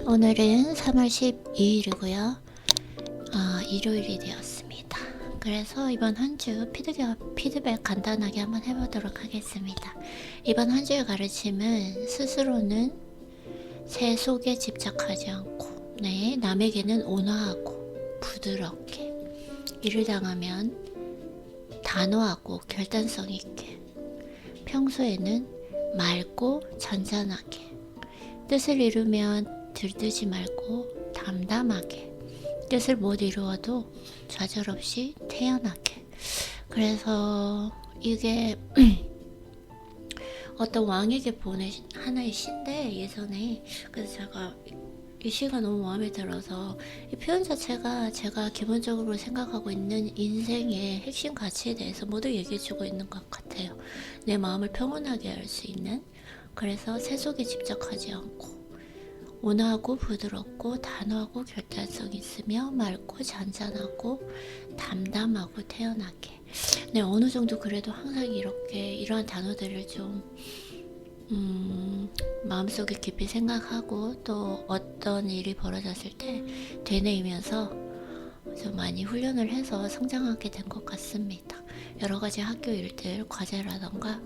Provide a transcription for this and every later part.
오늘은 3월 12일이고요. 일요일이 되었습니다. 그래서 이번 한 주 피드백 간단하게 한번 해보도록 하겠습니다. 이번 한 주의 가르침은 스스로는 새 속에 집착하지 않고 남에게는 온화하고 부드럽게, 일을 당하면 단호하고 결단성 있게, 평소에는 맑고 잔잔하게, 뜻을 이루면 들뜨지 말고 담담하게, 뜻을 못 이루어도 좌절 없이 태연하게. 그래서 이게 어떤 왕에게 보낸 하나의 시인데, 예전에. 그래서 제가 이 시가 너무 마음에 들어서 이 표현 자체가 제가 기본적으로 생각하고 있는 인생의 핵심 가치에 대해서 모두 얘기해주고 있는 것 같아요. 내 마음을 평온하게 할 수 있는. 그래서 세속에 집착하지 않고, 온화하고 부드럽고 단호하고 결단성 있으며 맑고 잔잔하고 담담하고 태연하게. 어느 정도 그래도 항상 이렇게 이러한 단어들을 좀 마음속에 깊이 생각하고, 또 어떤 일이 벌어졌을 때 되뇌이면서 좀 많이 훈련을 해서 성장하게 된 것 같습니다. 여러 가지 학교 일들, 과제라던가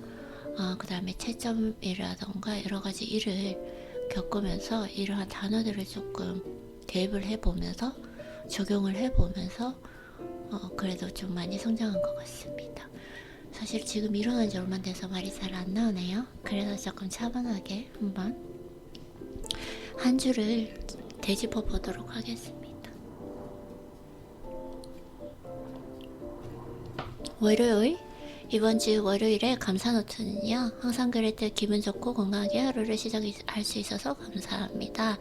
그 다음에 채점이라던가 여러 가지 일을 겪으면서 이러한 단어들을 조금 대입을 해보면서 적용을 해보면서 그래도 좀 많이 성장한 것 같습니다. 사실 지금 일어난 지 얼마 돼서 말이 잘 안 나오네요. 그래서 조금 차분하게 한번 한 주를 되짚어 보도록 하겠습니다. 월요일, 이번 주 월요일에 감사 노트는요, 항상 그럴 때 기분 좋고 건강하게 하루를 시작할 수 있어서 감사합니다.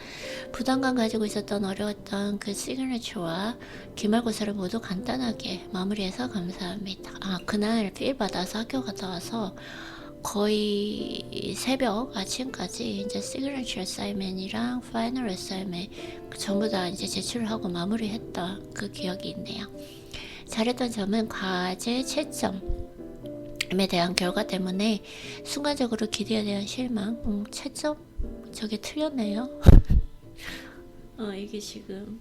부담감 가지고 있었던 어려웠던 그 시그니처와 기말고사를 모두 간단하게 마무리해서 감사합니다. 그날 필 받아서 학교 갔다 와서 거의 새벽 아침까지 이제 시그니처 어사이먼이랑 파이널 어사이먼 전부 다 이제 제출을 하고 마무리했던 그 기억이 있네요. 잘했던 점은 과제 채점 에 대한 결과 때문에 순간적으로 기대에 대한 실망. 채점? 저게 틀렸네요. 이게 지금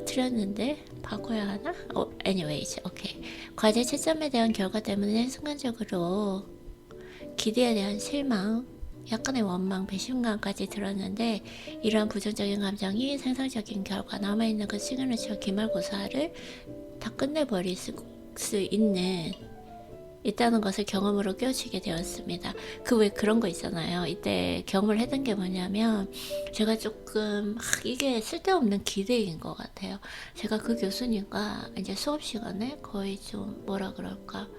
틀렸는데 바꿔야 하나? anyways, 오케이. 과제 채점에 대한 결과 때문에 순간적으로 기대에 대한 실망, 약간의 원망, 배신감까지 들었는데, 이러한 부정적인 감정이 생산적인 결과, 남아있는 그 시그니처 기말고사를 다 끝내버릴 수 있다는 것을 경험으로 깨우치게 되었습니다. 왜 그런 거 있잖아요. 이때 경험을 했던 게 뭐냐면, 제가 조금 이게 쓸데없는 기대인 것 같아요. 제가 그 교수님과 이제 수업 시간에 거의 좀 뭐라 그럴까,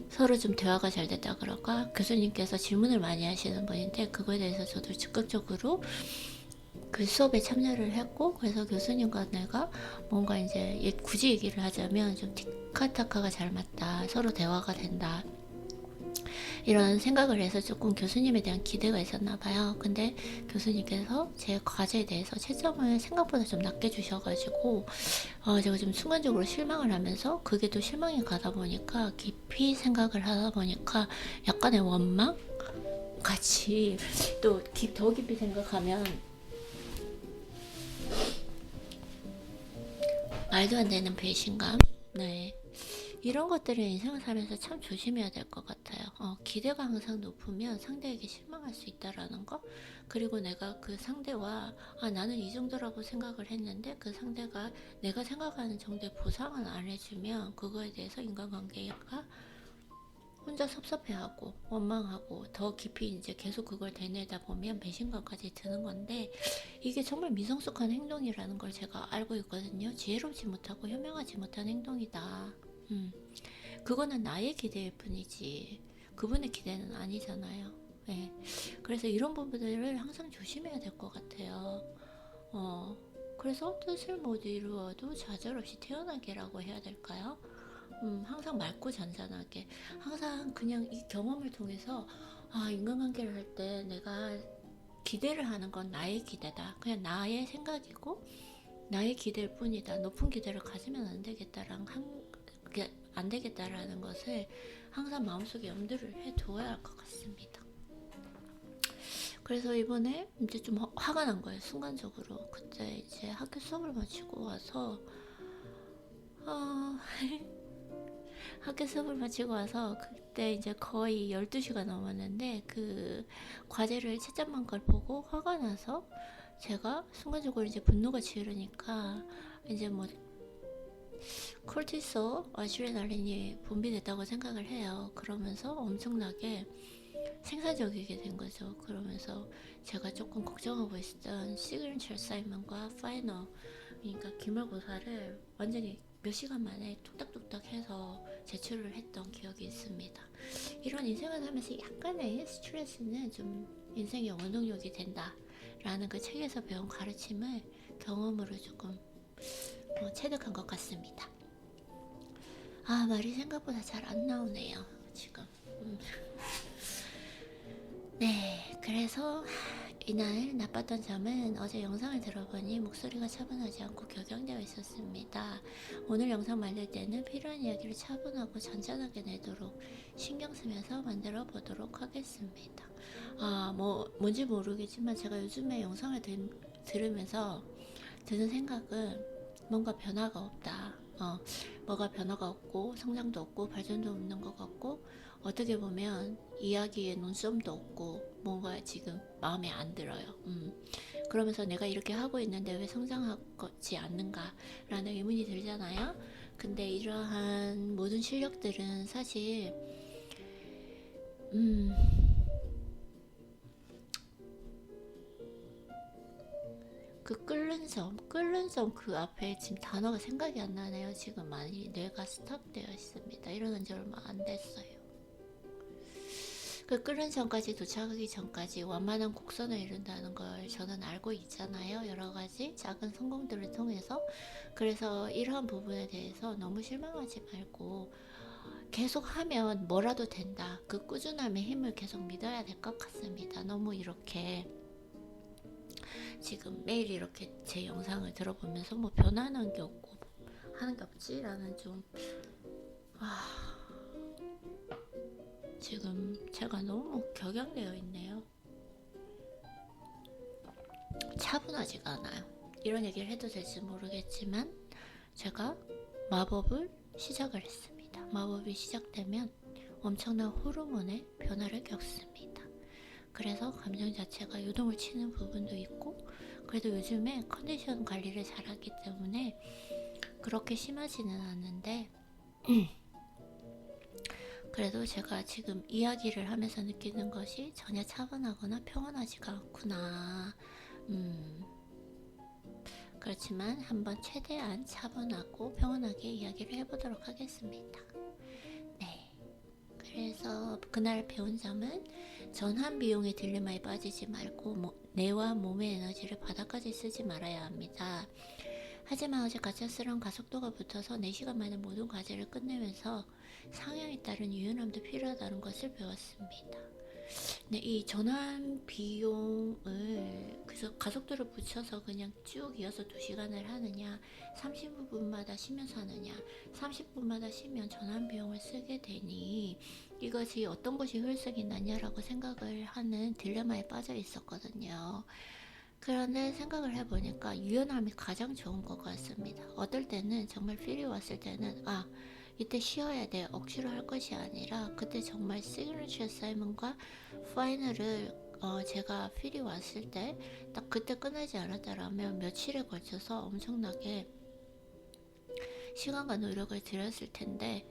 서로 좀 대화가 잘 됐다 그럴까. 교수님께서 질문을 많이 하시는 분인데, 그거에 대해서 저도 적극적으로 그 수업에 참여를 했고, 그래서 교수님과 내가 뭔가 이제 굳이 얘기를 하자면 좀 티카타카가 잘 맞다, 서로 대화가 된다, 이런 생각을 해서 조금 교수님에 대한 기대가 있었나 봐요. 근데 교수님께서 제 과제에 대해서 채점을 생각보다 좀 낮게 주셔가지고 제가 좀 순간적으로 실망을 하면서, 그게 또 실망이 가다 보니까 깊이 생각을 하다 보니까 약간의 원망 같이, 또 더 깊이 생각하면 말도 안 되는 배신감. 이런 것들을 인생을 살면서 참 조심해야 될 것 같아요. 기대가 항상 높으면 상대에게 실망할 수 있다라는 거. 그리고 내가 그 상대와 나는 이 정도라고 생각을 했는데 그 상대가 내가 생각하는 정도의 보상을 안 해주면, 그거에 대해서 인간관계가 혼자 섭섭해하고 원망하고 더 깊이 이제 계속 그걸 되뇌다 보면 배신감까지 드는 건데, 이게 정말 미성숙한 행동이라는 걸 제가 알고 있거든요. 지혜롭지 못하고 현명하지 못한 행동이다. 그거는 나의 기대일 뿐이지 그분의 기대는 아니잖아요. 그래서 이런 부분들을 항상 조심해야 될 것 같아요. 그래서 뜻을 못 이루어도 좌절 없이 태어나게라고 해야 될까요? 항상 맑고 잔잔하게, 항상 그냥 이 경험을 통해서 인간관계를 할 때 내가 기대를 하는 건 나의 기대다, 그냥 나의 생각이고 나의 기대일 뿐이다, 높은 기대를 가지면 안 되겠다라는 것을 항상 마음속에 염두를 해두어야 할 것 같습니다. 그래서 이번에 이제 좀 화가 난 거예요, 순간적으로. 그때 이제 학교 수업을 마치고 와서, 어, 학교 수업을 마치고 와서 그때 이제 거의 12시가 넘었는데 그 과제를 채점한 걸 보고 화가 나서 제가 순간적으로 이제 분노가 지르니까 이제 뭐 콜티솔, 아드레날린이 분비됐다고 생각을 해요. 그러면서 엄청나게 생산적이게 된 거죠. 그러면서 제가 조금 걱정하고 있었던 시그니처 사이먼과 파이널, 그러니까 기말고사를 완전히 몇 시간 만에 뚝딱뚝딱 해서 제출을 했던 기억이 있습니다. 이런 인생을 하면서 약간의 스트레스는 좀 인생의 원동력이 된다 라는 그 책에서 배운 가르침을 경험으로 조금 체득한 것 같습니다. 아, 말이 생각보다 잘 안 나오네요 지금. 네, 그래서 이날 나빴던 점은 어제 영상을 들어보니 목소리가 차분하지 않고 격양되어 있었습니다. 오늘 영상 만들 때는 필요한 이야기를 차분하고 잔잔하게 내도록 신경 쓰면서 만들어 보도록 하겠습니다. 뭔지 모르겠지만 제가 요즘에 영상을 들으면서 드는 생각은 뭔가 변화가 없다. 뭐가 변화가 없고 성장도 없고 발전도 없는 것 같고, 어떻게 보면 이야기에 눈썹도 없고 뭔가 지금 마음에 안 들어요. 그러면서 내가 이렇게 하고 있는데 왜 성장하지 않는가 라는 의문이 들잖아요. 근데 이러한 모든 실력들은 사실 끓는 점 그 앞에 지금 단어가 생각이 안 나네요. 지금 많이 뇌가 스탑되어 있습니다. 일어난 지 얼마 안 됐어요. 그 끓는 점까지 도착하기 전까지 완만한 곡선을 이룬다는 걸 저는 알고 있잖아요. 여러 가지 작은 성공들을 통해서. 그래서 이러한 부분에 대해서 너무 실망하지 말고 계속 하면 뭐라도 된다. 그 꾸준함의 힘을 계속 믿어야 될 것 같습니다. 너무 이렇게 지금 매일 이렇게 제 영상을 들어보면서 뭐 변하는 게 없고 하는 게 없지라는 좀 지금 제가 너무 격양되어 있네요. 차분하지가 않아요. 이런 얘기를 해도 될지 모르겠지만 제가 마법을 시작을 했습니다. 마법이 시작되면 엄청난 호르몬의 변화를 겪습니다. 그래서 감정 자체가 요동을 치는 부분도 있고, 그래도 요즘에 컨디션 관리를 잘하기 때문에 그렇게 심하지는 않는데 그래도 제가 지금 이야기를 하면서 느끼는 것이 전혀 차분하거나 평온하지가 않구나. 그렇지만 한번 최대한 차분하고 평온하게 이야기를 해보도록 하겠습니다. 네. 그래서 그날 배운 점은 전환 비용의 딜레마에 빠지지 말고 뇌와 몸의 에너지를 바닥까지 쓰지 말아야 합니다. 하지만 어제 가짜스러운 가속도가 붙어서 4시간 만에 모든 과제를 끝내면서 상향에 따른 유연함도 필요하다는 것을 배웠습니다. 네, 이 전환 비용을 그래서 가속도를 붙여서 그냥 쭉 이어서 2시간을 하느냐, 30분마다 쉬면서 하느냐, 30분마다 쉬면 전환 비용을 쓰게 되니 이것이 어떤 것이 효율성이 낫냐라고 생각을 하는 딜레마에 빠져 있었거든요. 그런데 생각을 해보니까 유연함이 가장 좋은 것 같습니다. 어떨 때는 정말 필이 왔을 때는 이때 쉬어야 돼, 억지로 할 것이 아니라 그때 정말 시그니처 사이먼과 파이널을 제가 필이 왔을 때 딱 그때 끝내지 않았다라면 며칠에 걸쳐서 엄청나게 시간과 노력을 들였을 텐데,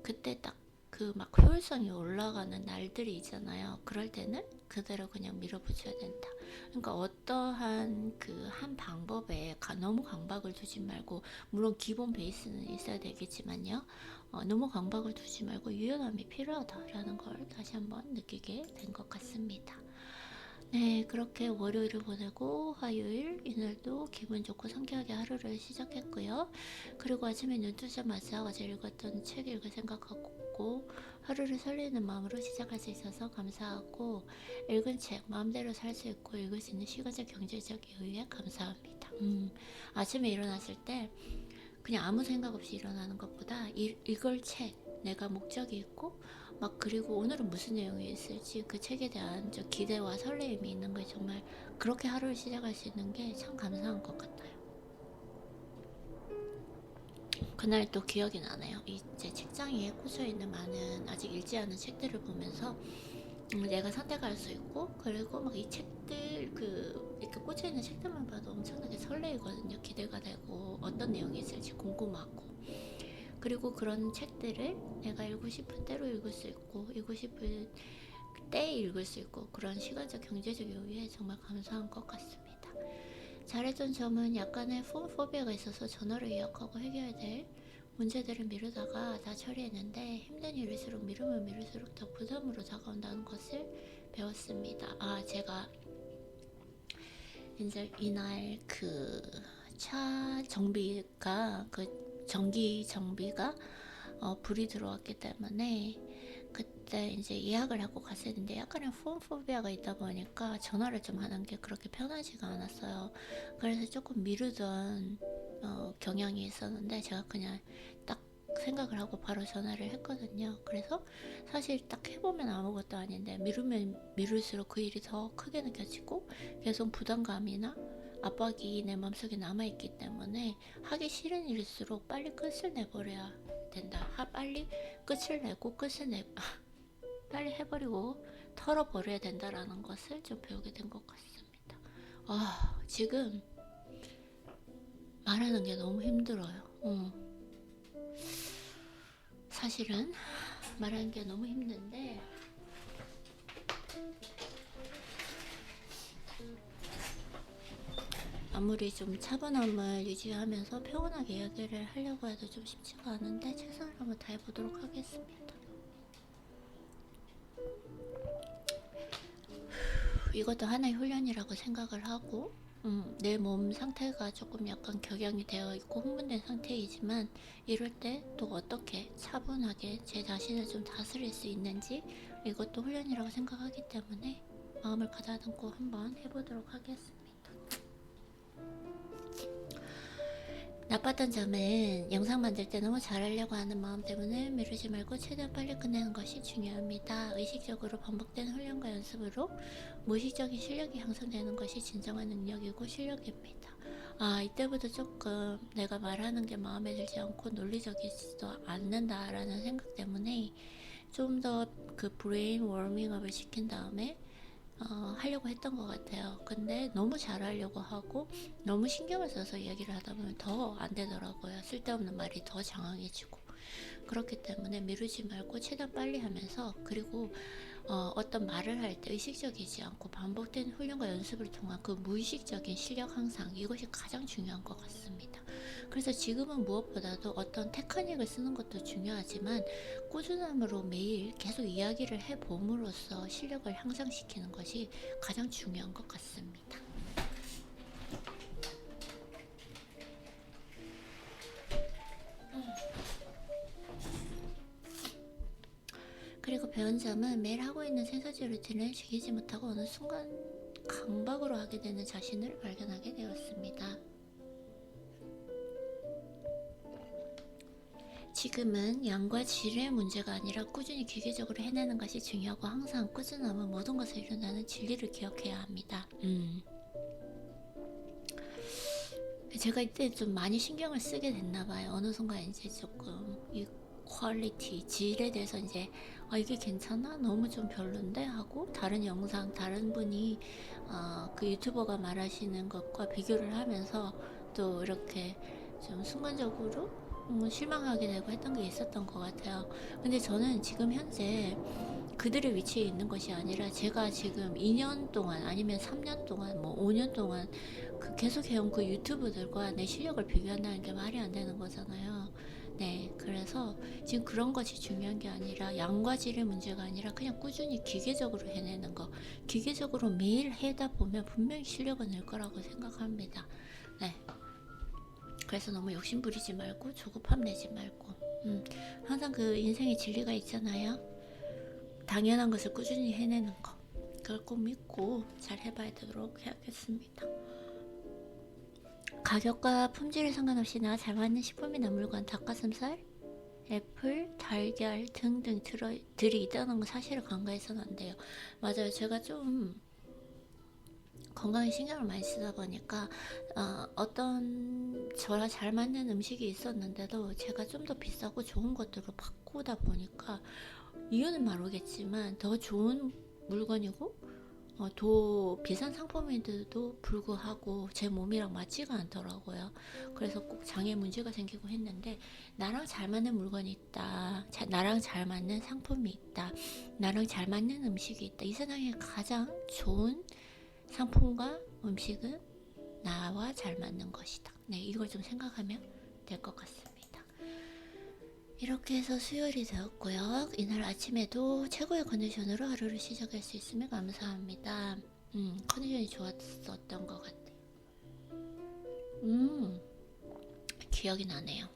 그때 딱 그 막 효율성이 올라가는 날들이 있잖아요. 그럴 때는 그대로 그냥 밀어붙여야 된다. 그러니까 어떠한 그 한 방법에 너무 강박을 두지 말고, 물론 기본 베이스는 있어야 되겠지만요. 너무 강박을 두지 말고 유연함이 필요하다라는 걸 다시 한번 느끼게 된 것 같습니다. 네, 그렇게 월요일을 보내고 화요일 이날도 기분 좋고 상쾌하게 하루를 시작했고요. 그리고 아침에 눈 뜨자마자 어제 읽었던 책 읽을 생각하고 하루를 설레는 마음으로 시작할 수 있어서 감사하고, 읽은 책 마음대로 살 수 있고 읽을 수 있는 시간적 경제적 여유에 감사합니다. 아침에 일어났을 때 그냥 아무 생각 없이 일어나는 것보다 이걸 책, 내가 목적이 있고 막 그리고 오늘은 무슨 내용이 있을지 그 책에 대한 저 기대와 설레임이 있는 게 정말 그렇게 하루를 시작할 수 있는 게 참 감사한 것 같아요. 그날 또 기억이 나네요. 이제 책장에 꽂혀있는 많은 아직 읽지 않은 책들을 보면서 내가 선택할 수 있고, 그리고 막 이 책들 이렇게 꽂혀있는 책들만 봐도 엄청나게 설레이거든요. 기대가 되고 어떤 내용이 있을지 궁금하고, 그리고 그런 책들을 내가 읽고 싶은 때로 읽을 수 있고 읽고 싶은 때에 읽을 수 있고, 그런 시간적 경제적 여유에 정말 감사한 것 같습니다. 잘했던 점은 약간의 폰 포비아가 있어서 전화를 예약하고 해결해야 될 문제들을 미루다가 다 처리했는데, 힘든 일일수록 미루면 미룰수록 더 부담으로 다가온다는 것을 배웠습니다. 제가 이제 이날 그 차 정비가 전기 정비가 불이 들어왔기 때문에 그때 이제 예약을 하고 갔었는데, 약간의 폰 포비아가 있다 보니까 전화를 좀 하는 게 그렇게 편하지가 않았어요. 그래서 조금 미루던 경향이 있었는데, 제가 그냥 딱 생각을 하고 바로 전화를 했거든요. 그래서 사실 딱 해보면 아무것도 아닌데, 미루면 미룰수록 그 일이 더 크게 느껴지고 계속 부담감이나 압박이 내 마음속에 남아있기 때문에 하기 싫은 일일수록 빨리 끝을 내버려야 된다. 빨리 끝을 내고 빨리 해버리고 털어버려야 된다라는 것을 좀 배우게 된 것 같습니다. 지금 말하는 게 너무 힘들어요. 사실은 말하는 게 너무 힘든데, 아무리 좀 차분함을 유지하면서 평온하게 이야기를 하려고 해도 좀 쉽지가 않은데, 최선을 한번 다해보도록 하겠습니다. 이것도 하나의 훈련이라고 생각을 하고, 내 몸 상태가 조금 약간 격양이 되어 있고 흥분된 상태이지만, 이럴 때 또 어떻게 차분하게 제 자신을 좀 다스릴 수 있는지, 이것도 훈련이라고 생각하기 때문에 마음을 가다듬고 한번 해보도록 하겠습니다. 나빴던 점은 영상 만들 때 너무 잘하려고 하는 마음 때문에 미루지 말고 최대한 빨리 끝내는 것이 중요합니다. 의식적으로 반복된 훈련과 연습으로 무의식적인 실력이 향상되는 것이 진정한 능력이고 실력입니다. 이때부터 조금 내가 말하는 게 마음에 들지 않고 논리적이지도 않는다라는 생각 때문에 좀 더 그 브레인 워밍업을 시킨 다음에 하려고 했던 것 같아요. 근데 너무 잘하려고 하고 너무 신경을 써서 이야기를 하다 보면 더 안 되더라고요. 쓸데없는 말이 더 장황해지고. 그렇기 때문에 미루지 말고 최대한 빨리 하면서, 그리고 어떤 말을 할 때 의식적이지 않고 반복된 훈련과 연습을 통한 그 무의식적인 실력 향상, 이것이 가장 중요한 것 같습니다. 그래서 지금은 무엇보다도 어떤 테크닉을 쓰는 것도 중요하지만, 꾸준함으로 매일 계속 이야기를 해봄으로써 실력을 향상시키는 것이 가장 중요한 것 같습니다. 그리고 배운 점은 매일 하고 있는 생사지 루틴을 즐기지 못하고 어느 순간 강박으로 하게 되는 자신을 발견하게 되었습니다. 지금은 양과 질의 문제가 아니라 꾸준히 기계적으로 해내는 것이 중요하고, 항상 꾸준함은 모든 것을 이룬다는 진리를 기억해야 합니다. 제가 이때 좀 많이 신경을 쓰게 됐나봐요. 어느 순간 이제 조금 이 퀄리티, 질에 대해서 이제 이게 괜찮아? 너무 좀 별론데? 하고 다른 영상, 다른 분이 그 유튜버가 말하시는 것과 비교를 하면서 또 이렇게 좀 순간적으로 실망하게 되고 했던 게 있었던 것 같아요. 근데 저는 지금 현재 그들의 위치에 있는 것이 아니라, 제가 지금 2년 동안 아니면 3년 동안 뭐 5년 동안 계속 해온 그 유튜브들과 내 실력을 비교한다는 게 말이 안 되는 거잖아요. 네, 그래서 지금 그런 것이 중요한 게 아니라, 양과 질의 문제가 아니라 그냥 꾸준히 기계적으로 해내는 거, 기계적으로 매일 해다 보면 분명히 실력은 늘 거라고 생각합니다. 네, 그래서 너무 욕심 부리지 말고 조급함 내지 말고, 항상 그 인생의 진리가 있잖아요. 당연한 것을 꾸준히 해내는 거, 그걸 꼭 믿고 잘 해봐야 되도록 해야겠습니다. 가격과 품질에 상관없이 나 잘 맞는 식품이나 물건, 닭가슴살, 애플, 달걀 등등 들이 있다는 거 사실을 간과해서는 안 돼요. 맞아요. 제가 좀 건강에 신경을 많이 쓰다 보니까 어떤 저랑 잘 맞는 음식이 있었는데도 제가 좀 더 비싸고 좋은 것들로 바꾸다 보니까 이유는 모르겠지만 더 좋은 물건이고 더 비싼 상품인데도 불구하고 제 몸이랑 맞지가 않더라고요. 그래서 꼭 장에 문제가 생기고 했는데 나랑 잘 맞는 물건이 있다. 나랑 잘 맞는 상품이 있다. 나랑 잘 맞는 음식이 있다. 이 세상에 가장 좋은 상품과 음식은 나와 잘 맞는 것이다. 네, 이걸 좀 생각하면 될 것 같습니다. 이렇게 해서 수요일이 되었고요. 이날 아침에도 최고의 컨디션으로 하루를 시작할 수 있으면 감사합니다. 컨디션이 좋았었던 것 같아요. 기억이 나네요.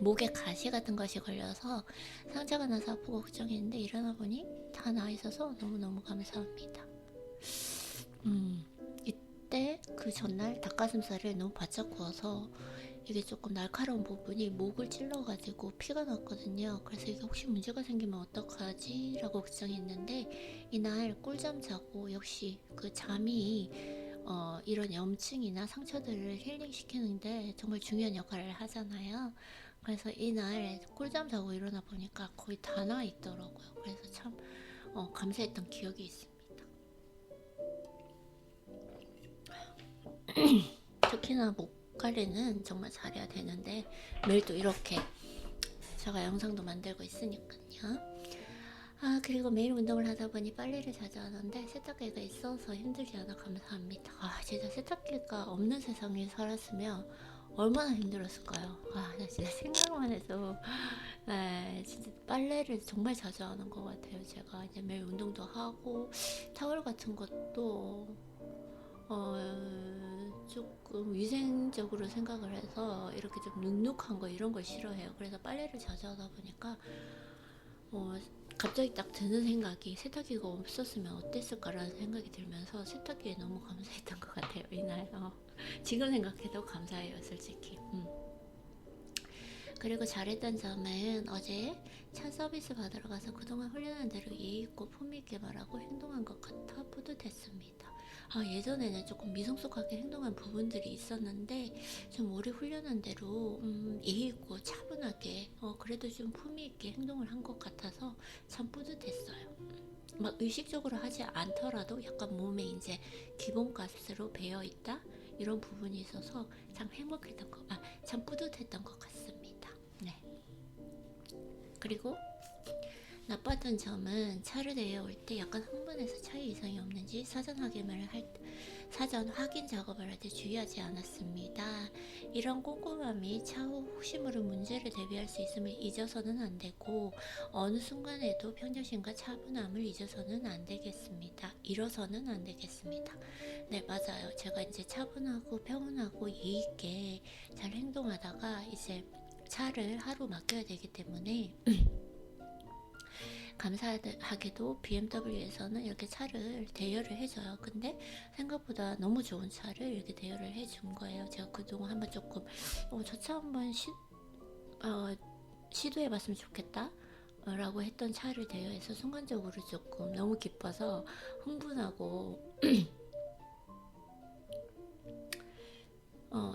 목에 가시 같은 것이 걸려서 상처가 나서 아프고 걱정했는데 일어나 보니 다 나아 있어서 너무너무 감사합니다. 이때 그 전날 닭가슴살을 너무 바짝 구워서 이게 조금 날카로운 부분이 목을 찔러가지고 피가 났거든요. 그래서 이게 혹시 문제가 생기면 어떡하지? 라고 걱정했는데 이날 꿀잠 자고 역시 그 잠이 이런 염증이나 상처들을 힐링시키는데 정말 중요한 역할을 하잖아요. 그래서 이날 꿀잠 자고 일어나 보니까 거의 다 나 있더라고요. 그래서 참 감사했던 기억이 있습니다. 특히나 목 관리는 정말 잘해야 되는데 매일 또 이렇게 제가 영상도 만들고 있으니까요. 그리고 매일 운동을 하다 보니 빨래를 자주 하는데 세탁기가 있어서 힘들지 않아 감사합니다. 진짜 세탁기가 없는 세상에 살았으면 얼마나 힘들었을까요? 나 진짜 생각만 해도 진짜 빨래를 정말 자주 하는 것 같아요. 제가 이제 매일 운동도 하고 타월 같은 것도 조금 위생적으로 생각을 해서 이렇게 좀 눅눅한 거 이런 걸 싫어해요. 그래서 빨래를 자주 하다 보니까 갑자기 딱 드는 생각이 세탁기가 없었으면 어땠을까라는 생각이 들면서 세탁기에 너무 감사했던 것 같아요. 이날 지금 생각해도 감사해요, 솔직히. 그리고 잘했던 점은 어제 차 서비스 받으러 가서 그동안 훈련한 대로 예의 있고 품위 있게 말하고 행동한 것 같아 뿌듯했습니다. 예전에는 조금 미성숙하게 행동한 부분들이 있었는데 좀 오래 훈련한 대로 예의 있고 차분하게 그래도 좀 품위 있게 행동을 한 것 같아서 참 뿌듯했어요. 막 의식적으로 하지 않더라도 약간 몸에 이제 기본값으로 배어 있다 이런 부분이 있어서 참 행복했던 참 뿌듯했던 것 같습니다. 네. 그리고 나빴던 점은 차를 내어올 때 약간 흥분해서 차에 이상이 없는지 사전 확인 작업을 할 때 주의하지 않았습니다. 이런 꼼꼼함이 차후 혹시 모를 문제를 대비할 수 있음을 잊어서는 안 되고 어느 순간에도 평정심과 차분함을 잊어서는 안 되겠습니다. 잃어서는 안 되겠습니다. 네, 맞아요. 제가 이제 차분하고 평온하고 예의 있게 잘 행동하다가 이제 차를 하루 맡겨야 되기 때문에 감사하게도 BMW에서는 이렇게 차를 대여를 해줘요. 근데 생각보다 너무 좋은 차를 이렇게 대여를 해준 거예요. 제가 그동안 한번 조금 저 차 한번 시도해봤으면 좋겠다 라고 했던 차를 대여해서 순간적으로 조금 너무 기뻐서 흥분하고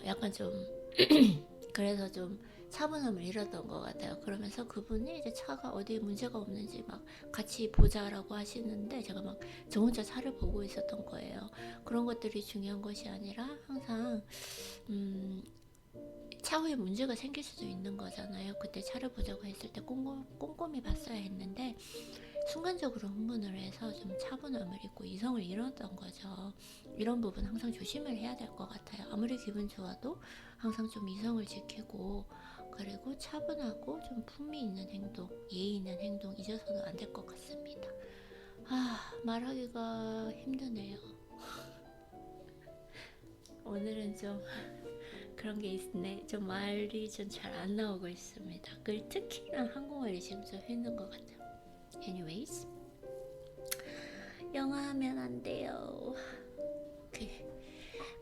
약간 좀 그래서 좀 차분함을 잃었던 것 같아요. 그러면서 그분이 이제 차가 어디에 문제가 없는지 막 같이 보자라고 하시는데 제가 막 저 혼자 차를 보고 있었던 거예요. 그런 것들이 중요한 것이 아니라 항상 차후에 문제가 생길 수도 있는 거잖아요. 그때 차를 보자고 했을 때 꼼꼼히 봤어야 했는데 순간적으로 흥분을 해서 좀 차분함을 잃고 이성을 잃었던 거죠. 이런 부분 항상 조심을 해야 될 것 같아요. 아무리 기분 좋아도 항상 좀 이성을 지키고 그리고 차분하고 좀 품위 있는 행동, 예의 있는 행동 잊어서는 안 될 것 같습니다. 말하기가 힘드네요. 오늘은 좀 그런 게 있네. 좀 말이 좀 잘 안 나오고 있습니다. 특히나 한국말이 지금 좀 힘든 것 같아요. Anyways, 영어 하면 안 돼요.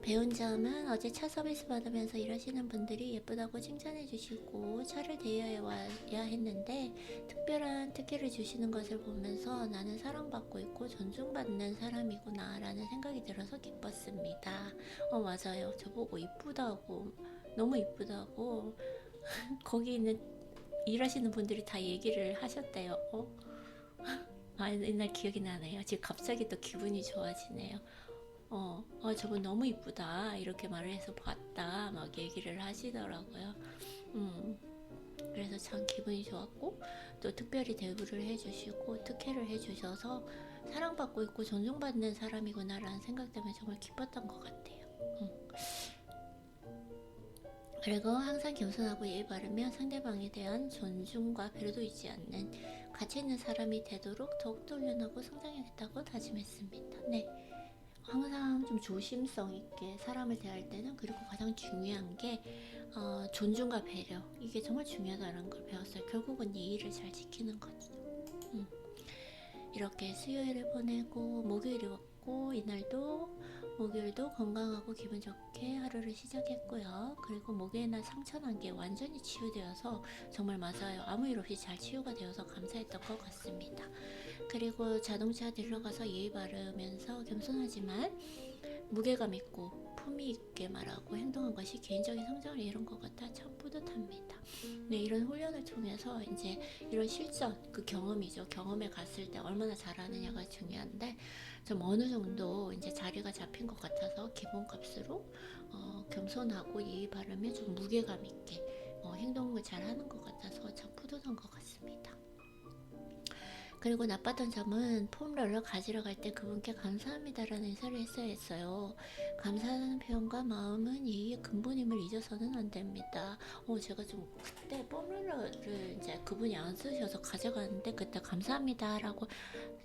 배운 점은 어제 차 서비스 받으면서 일하시는 분들이 예쁘다고 칭찬해 주시고 차를 대여해 와야 했는데 특별한 특혜를 주시는 것을 보면서 나는 사랑받고 있고 존중받는 사람이구나 라는 생각이 들어서 기뻤습니다. 맞아요. 저보고 이쁘다고, 너무 이쁘다고 거기 있는 일하시는 분들이 다 얘기를 하셨대요. 옛날 기억이 나네요. 지금 갑자기 또 기분이 좋아지네요. 저분 너무 이쁘다 이렇게 말을 해서 봤다 막 얘기를 하시더라고요. 그래서 참 기분이 좋았고 또 특별히 대우를 해주시고 특혜를 해주셔서 사랑받고 있고 존중받는 사람이구나 라는 생각 때문에 정말 기뻤던 것 같아요. 그리고 항상 겸손하고 예의 바르며 상대방에 대한 존중과 배려도 잊지 않는 가치 있는 사람이 되도록 더욱더 훈련하고 성장해야겠다고 다짐했습니다. 네. 항상 좀 조심성 있게 사람을 대할 때는, 그리고 가장 중요한 게 존중과 배려, 이게 정말 중요하다는 걸 배웠어요. 결국은 예의를 잘 지키는 거죠. 이렇게 수요일을 보내고 목요일이 왔고 목요일도 건강하고 기분 좋게 하루를 시작했고요. 그리고 목요일날 상처난 게 완전히 치유되어서 정말 맞아요. 아무 일 없이 잘 치유가 되어서 감사했던 것 같습니다. 그리고 자동차 들러가서 예의 바르면서 겸손하지만 무게감 있고 품위 있게 말하고 행동한 것이 개인적인 성장을 이룬 것 같아 참 뿌듯합니다. 네, 이런 훈련을 통해서 이제 이런 실전, 그 경험이죠. 경험에 갔을 때 얼마나 잘하느냐가 중요한데 좀 어느 정도 이제 자리가 잡힌 것 같아서 기본값으로 겸손하고 예의 바르며 좀 무게감 있게 행동을 잘하는 것 같아서 참 뿌듯한 것 같습니다. 그리고 나빴던 점은 폼롤러 가지러 갈 때 그분께 감사합니다라는 인사를 했어야 했어요. 감사하는 표현과 마음은 예의의 근본임을 잊어서는 안 됩니다. 제가 좀 그때 폼롤러를 이제 그분이 안 쓰셔서 가져가는데 그때 감사합니다라고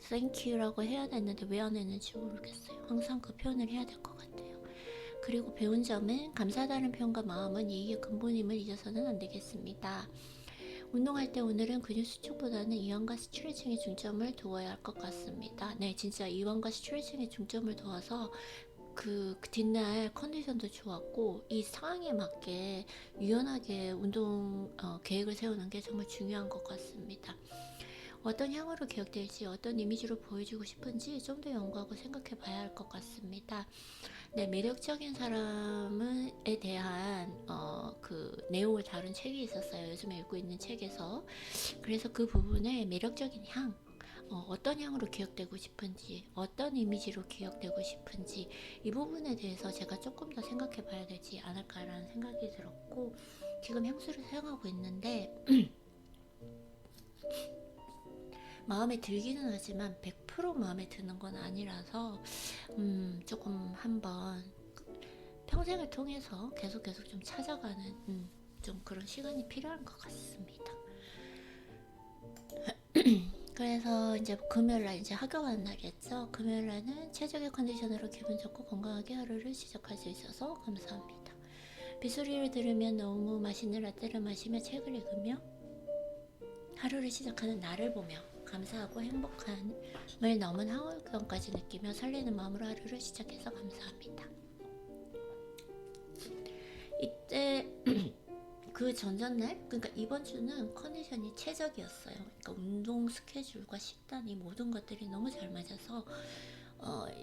땡큐라고 해야 됐는데 왜 안 했는지 모르겠어요. 항상 그 표현을 해야 될 것 같아요. 그리고 배운 점은 감사하다는 표현과 마음은 예의의 근본임을 잊어서는 안 되겠습니다. 운동할 때 오늘은 근육 수축보다는 이완과 스트레칭에 중점을 두어야 할 것 같습니다. 네, 진짜 이완과 스트레칭에 중점을 두어서 그 뒷날 컨디션도 좋았고 이 상황에 맞게 유연하게 운동 계획을 세우는 게 정말 중요한 것 같습니다. 어떤 향으로 기억될지, 어떤 이미지로 보여주고 싶은지 좀 더 연구하고 생각해 봐야 할 것 같습니다. 네, 매력적인 사람에 대한 그 내용을 다룬 책이 있었어요. 요즘에 읽고 있는 책에서. 그래서 그 부분에 매력적인 향, 어떤 향으로 기억되고 싶은지, 어떤 이미지로 기억되고 싶은지, 이 부분에 대해서 제가 조금 더 생각해 봐야 되지 않을까라는 생각이 들었고, 지금 향수를 사용하고 있는데 마음에 들기는 하지만 100% 마음에 드는 건 아니라서 조금 한번 평생을 통해서 계속 좀 찾아가는 좀 그런 시간이 필요한 것 같습니다. 그래서 이제 금요일날 이제 학교 가는 날이었죠. 금요일날은 최적의 컨디션으로 기분 좋고 건강하게 하루를 시작할 수 있어서 감사합니다. 빗소리를 들으며 너무 맛있는 라떼를 마시며 책을 읽으며 하루를 시작하는 나를 보며 감사하고 행복함을 넘은 하울감까지 느끼며 설레는 마음으로 하루를 시작해서 감사합니다. 이때 그 전전날, 그러니까 이번 주는 컨디션이 최적이었어요. 그러니까 운동 스케줄과 식단이 모든 것들이 너무 잘 맞아서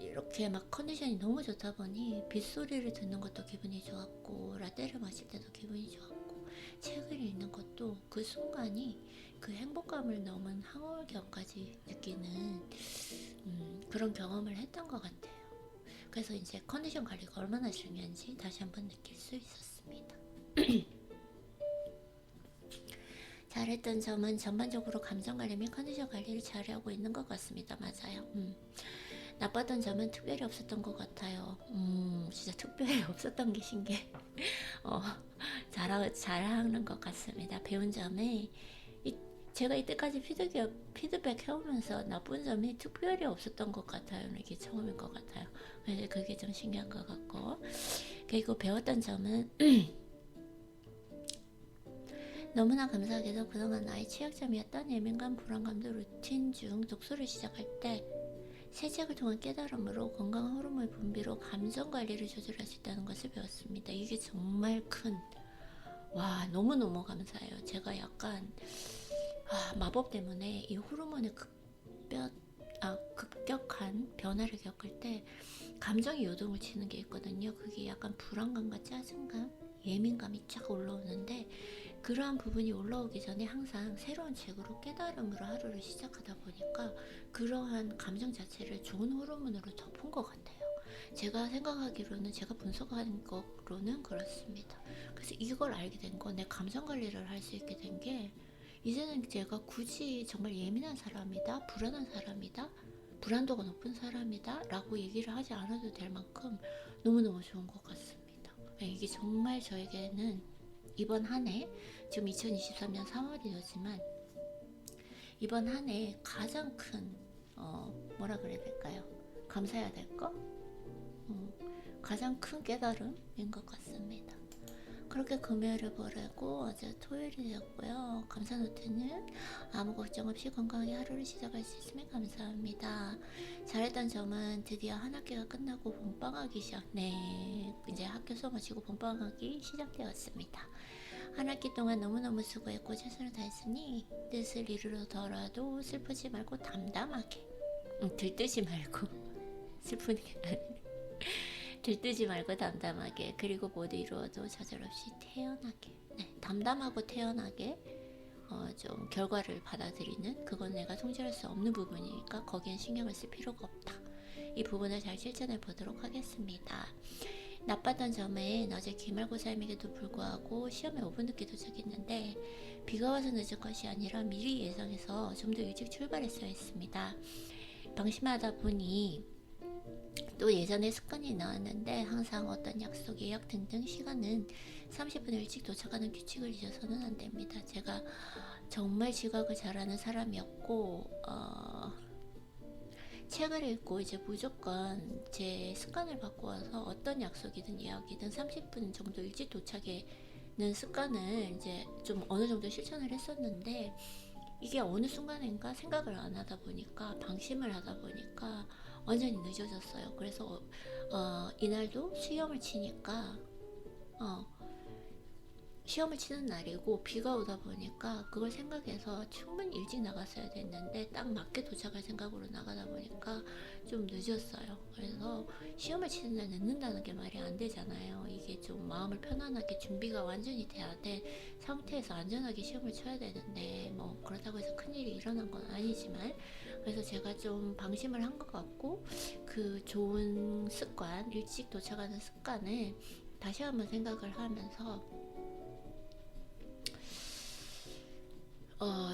이렇게 막 컨디션이 너무 좋다 보니 빗소리를 듣는 것도 기분이 좋았고 라떼를 마실 때도 기분이 좋았고 책을 읽는 것도 그 순간이 그 행복감을 넘은 항월경까지 느끼는 그런 경험을 했던 것 같아요. 그래서 이제 컨디션 관리가 얼마나 중요한지 다시 한번 느낄 수 있었습니다. 잘했던 점은 전반적으로 감정 관리 및 컨디션 관리를 잘하고 있는 것 같습니다. 맞아요. 나빴던 점은 특별히 없었던 것 같아요. 진짜 특별히 없었던 게 신기해. 잘하는 것 같습니다. 배운 점에 제가 이때까지 피드백 해오면서 나쁜 점이 특별히 없었던 것 같아요. 이게 처음인 것 같아요. 그래서 그게 좀 신기한 것 같고, 그리고 배웠던 점은 너무나 감사하게도 그동안 나의 취약점이었던 예민감, 불안감도 루틴 중 독서를 시작할 때 세책을 통한 깨달음으로 건강한 호르몬 분비로 감정 관리를 조절할 수 있다는 것을 배웠습니다. 이게 정말 와, 너무너무 감사해요. 제가 약간 마법 때문에 이 호르몬의 급격한 변화를 겪을 때 감정이 요동을 치는 게 있거든요. 그게 약간 불안감과 짜증감, 예민감이 쫙 올라오는데, 그러한 부분이 올라오기 전에 항상 새로운 책으로 깨달음으로 하루를 시작하다 보니까 그러한 감정 자체를 좋은 호르몬으로 덮은 것 같아요. 제가 생각하기로는, 제가 분석한 거로는 그렇습니다. 그래서 이걸 알게 된 거, 내 감정 관리를 할 수 있게 된 게, 이제는 제가 굳이 정말 예민한 사람이다, 불안한 사람이다, 불안도가 높은 사람이다 라고 얘기를 하지 않아도 될 만큼 너무너무 좋은 것 같습니다. 이게 정말 저에게는 이번 한 해, 지금 2023년 3월이 되지만 이번 한 해 가장 큰 뭐라 그래야 될까요? 감사해야 될 거? 가장 큰 깨달음인 것 같습니다. 그렇게 금요일을 보내고 어제 토요일이 되었고요. 감사노트는 아무 걱정 없이 건강하게 하루를 시작할 수 있으면 감사합니다. 잘했던 점은 드디어 한 학기가 끝나고 봄방학이 이제 학교 수업 마치고 봄방학이 시작되었습니다. 한 학기 동안 너무너무 수고했고 최선을 다했으니 뜻을 이루더라도 슬프지 말고 담담하게, 들뜨지 말고 슬픈 게 아니라 들뜨지 말고 담담하게, 그리고 모두 이루어도 좌절없이 태연하게, 담담하고 태연하게 좀 결과를 받아들이는, 그건 내가 통제할 수 없는 부분이니까 거기엔 신경을 쓸 필요가 없다. 이 부분을 잘 실천해 보도록 하겠습니다. 나빴던 점은 어제 기말고사임에도 불구하고 시험에 5분 늦게 도착했는데 비가 와서 늦은 것이 아니라 미리 예상해서 좀 더 일찍 출발했어야 했습니다. 방심하다 보니 또 예전에 습관이 나왔는데 항상 어떤 약속, 예약 등등 시간은 30분 일찍 도착하는 규칙을 잊어서는 안 됩니다. 제가 정말 지각을 잘하는 사람이었고 책을 읽고 이제 무조건 제 습관을 바꿔와서 어떤 약속이든 예약이든 30분 정도 일찍 도착하는 습관을 이제 좀 어느 정도 실천을 했었는데, 이게 어느 순간인가 생각을 안 하다 보니까, 방심을 하다 보니까 완전히 늦어졌어요. 그래서 이날도 시험을 치니까 시험을 치는 날이고 비가 오다 보니까 그걸 생각해서 충분히 일찍 나갔어야 됐는데 딱 맞게 도착할 생각으로 나가다 보니까 좀 늦었어요. 그래서 시험을 치는 날 늦는다는 게 말이 안 되잖아요. 이게 좀 마음을 편안하게 준비가 완전히 돼야 돼 상태에서 안전하게 시험을 쳐야 되는데, 뭐 그렇다고 해서 큰일이 일어난 건 아니지만, 그래서 제가 좀 방심을 한 것 같고, 그 좋은 습관, 일찍 도착하는 습관을 다시 한번 생각을 하면서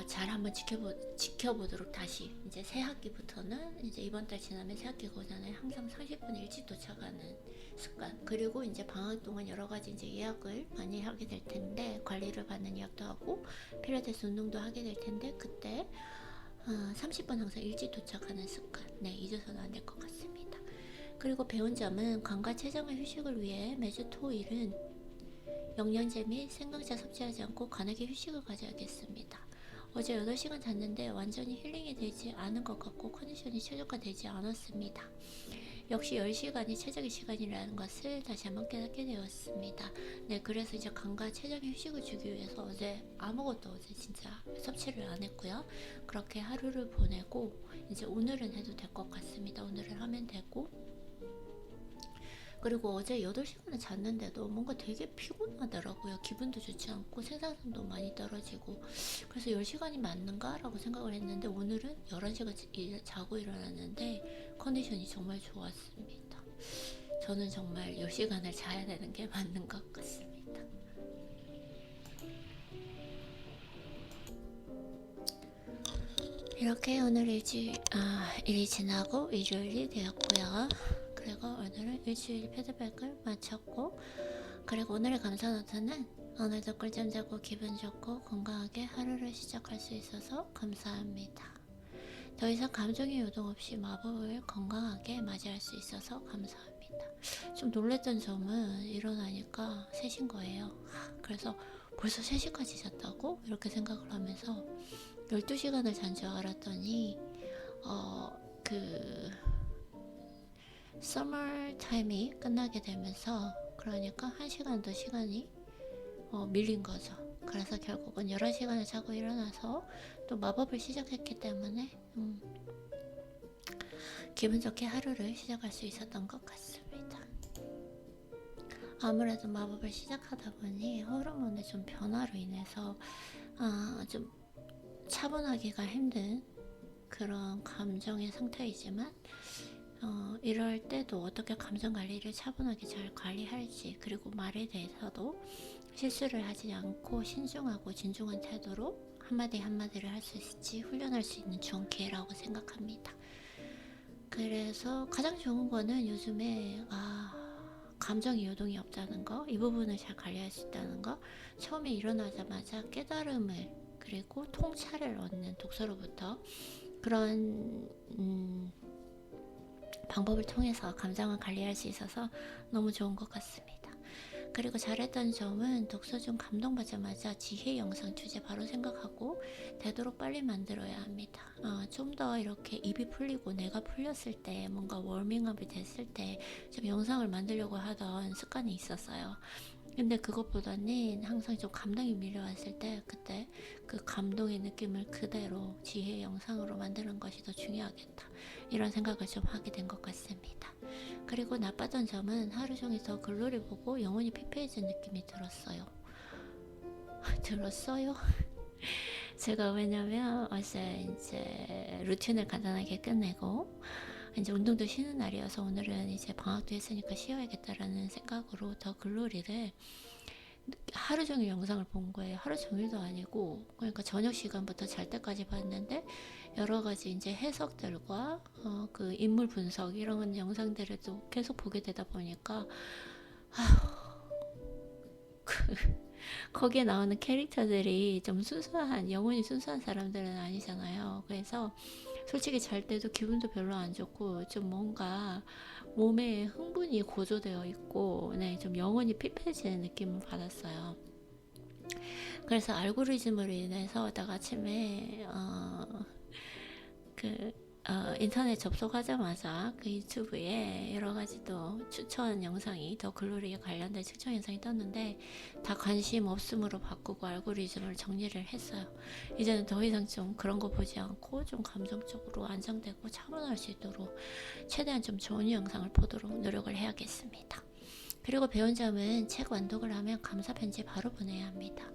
잘 한번 지켜보도록, 다시 이제 새 학기부터는 이제 이번 달 지나면 새 학기가 오잖아요. 항상 30분 일찍 도착하는 습관, 그리고 이제 방학 동안 여러 가지 이제 예약을 많이 하게 될 텐데, 관리를 받는 예약도 하고 필라테스 운동도 하게 될 텐데, 그때 30분 항상 일찍 도착하는 습관, 잊어서는 안 될 것 같습니다. 그리고 배운 점은 관과 체장의 휴식을 위해 매주 토일은 영양제 및 생강차 섭취하지 않고 관하게 휴식을 가져야겠습니다. 어제 8시간 잤는데 완전히 힐링이 되지 않은 것 같고 컨디션이 최적화되지 않았습니다. 역시 10시간이 최적의 시간이라는 것을 다시 한번 깨닫게 되었습니다. 그래서 이제 간과 체장에 휴식을 주기 위해서 어제 진짜 섭취를 안 했고요. 그렇게 하루를 보내고 이제 오늘은 해도 될 것 같습니다. 오늘은 하면 되고, 그리고 어제 8시간을 잤는데도 뭔가 되게 피곤하더라고요. 기분도 좋지 않고 생산성도 많이 떨어지고, 그래서 10시간이 맞는가? 라고 생각을 했는데 오늘은 11시간 자고 일어났는데 컨디션이 정말 좋았습니다. 저는 정말 10시간을 자야 되는 게 맞는 것 같습니다. 이렇게 오늘 일이 지나고 일요일이 되었고요. 그리고 오늘은 일주일 피드백을 마쳤고, 그리고 오늘의 감사노트는 오늘도 꿀잠 자고 기분 좋고 건강하게 하루를 시작할 수 있어서 감사합니다. 더 이상 감정의 요동 없이 마법을 건강하게 맞이할 수 있어서 감사합니다. 좀 놀랬던 점은 일어나니까 3시인 거예요. 그래서 벌써 3시까지 잤다고? 이렇게 생각을 하면서 12시간을 잔 줄 알았더니 그 서머 타임이 끝나게 되면서 그러니까 1시간 더 시간이 밀린 거죠. 그래서 결국은 11시간을 자고 일어나서 또 마법을 시작했기 때문에 기분 좋게 하루를 시작할 수 있었던 것 같습니다. 아무래도 마법을 시작하다 보니 호르몬의 좀 변화로 인해서 좀 차분하기가 힘든 그런 감정의 상태이지만 이럴 때도 어떻게 감정 관리를 차분하게 잘 관리할지, 그리고 말에 대해서도 실수를 하지 않고 신중하고 진중한 태도로 한마디 한마디를 할 수 있을지 훈련할 수 있는 좋은 기회라고 생각합니다. 그래서 가장 좋은 거는 요즘에 감정의 요동이 없다는 거, 이 부분을 잘 관리할 수 있다는 거, 처음에 일어나자마자 깨달음을 그리고 통찰을 얻는 독서로부터 그런 방법을 통해서 감정을 관리할 수 있어서 너무 좋은 것 같습니다. 그리고 잘했던 점은 독서 중 감동받자마자 지혜 영상 주제 바로 생각하고 되도록 빨리 만들어야 합니다. 좀 더 이렇게 입이 풀리고 내가 풀렸을 때, 뭔가 워밍업이 됐을 때 좀 영상을 만들려고 하던 습관이 있었어요. 근데 그것보다는 항상 좀 감동이 밀려왔을 때 그때 그 감동의 느낌을 그대로 지혜 영상으로 만드는 것이 더 중요하겠다, 이런 생각을 좀 하게 된 것 같습니다. 그리고 나빴던 점은 하루 종일 더 글로리 보고 영혼이 피폐해진 느낌이 들었어요. 들었어요? 제가 왜냐면 어제 이제 루틴을 간단하게 끝내고 이제 운동도 쉬는 날이어서 오늘은 이제 방학도 했으니까 쉬어야겠다라는 생각으로 더 글로리를 하루 종일 영상을 본 거예요. 하루 종일도 아니고, 그러니까 저녁 시간부터 잘 때까지 봤는데 여러 가지 이제 해석들과 그 인물 분석 이런 영상들을 또 계속 보게 되다 보니까 거기에 나오는 캐릭터들이 좀 순수한, 영혼이 순수한 사람들은 아니잖아요. 그래서 솔직히 잘 때도 기분도 별로 안 좋고 좀 뭔가 몸에 흥분이 고조되어 있고 좀 영혼이 피폐해지는 느낌을 받았어요. 그래서 알고리즘으로 인해서 딱 아침에 인터넷 접속하자마자 그 유튜브에 여러 가지 또 추천 영상이, 더 글로리에 관련된 추천 영상이 떴는데 다 관심 없음으로 바꾸고 알고리즘을 정리를 했어요. 이제는 더 이상 좀 그런 거 보지 않고 좀 감정적으로 안정되고 차분할 수 있도록 최대한 좀 좋은 영상을 보도록 노력을 해야겠습니다. 그리고 배운 점은 책 완독을 하면 감사 편지 바로 보내야 합니다.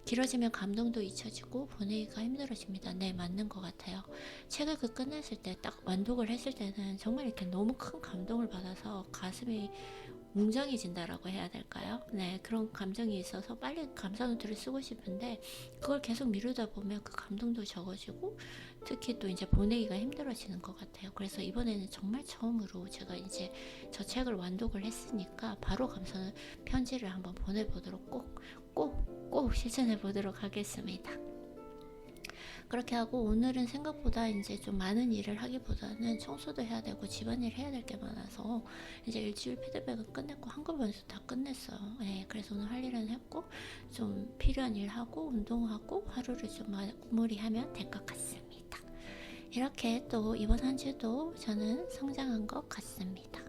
길어지면 감동도 잊혀지고 보내기가 힘들어집니다. 네, 맞는 것 같아요. 책을 끝냈을 때, 딱 완독을 했을 때는 정말 이렇게 너무 큰 감동을 받아서 가슴이 웅장해진다라고 해야 될까요? 네, 그런 감정이 있어서 빨리 감사 노트를 쓰고 싶은데 그걸 계속 미루다 보면 그 감동도 적어지고 특히 또 이제 보내기가 힘들어지는 것 같아요. 그래서 이번에는 정말 처음으로 제가 이제 저 책을 완독을 했으니까 바로 감사 편지를 한번 보내보도록 꼭 실천해 보도록 하겠습니다. 그렇게 하고 오늘은 생각보다 이제 좀 많은 일을 하기보다는 청소도 해야 되고 집안일 해야 될 게 많아서 이제 일주일 피드백은 끝냈고 한글 원서 다 끝냈어요. 그래서 오늘 할 일은 했고 좀 필요한 일 하고 운동하고 하루를 좀 마무리하면 될 것 같습니다. 이렇게 또 이번 한 주도 저는 성장한 것 같습니다.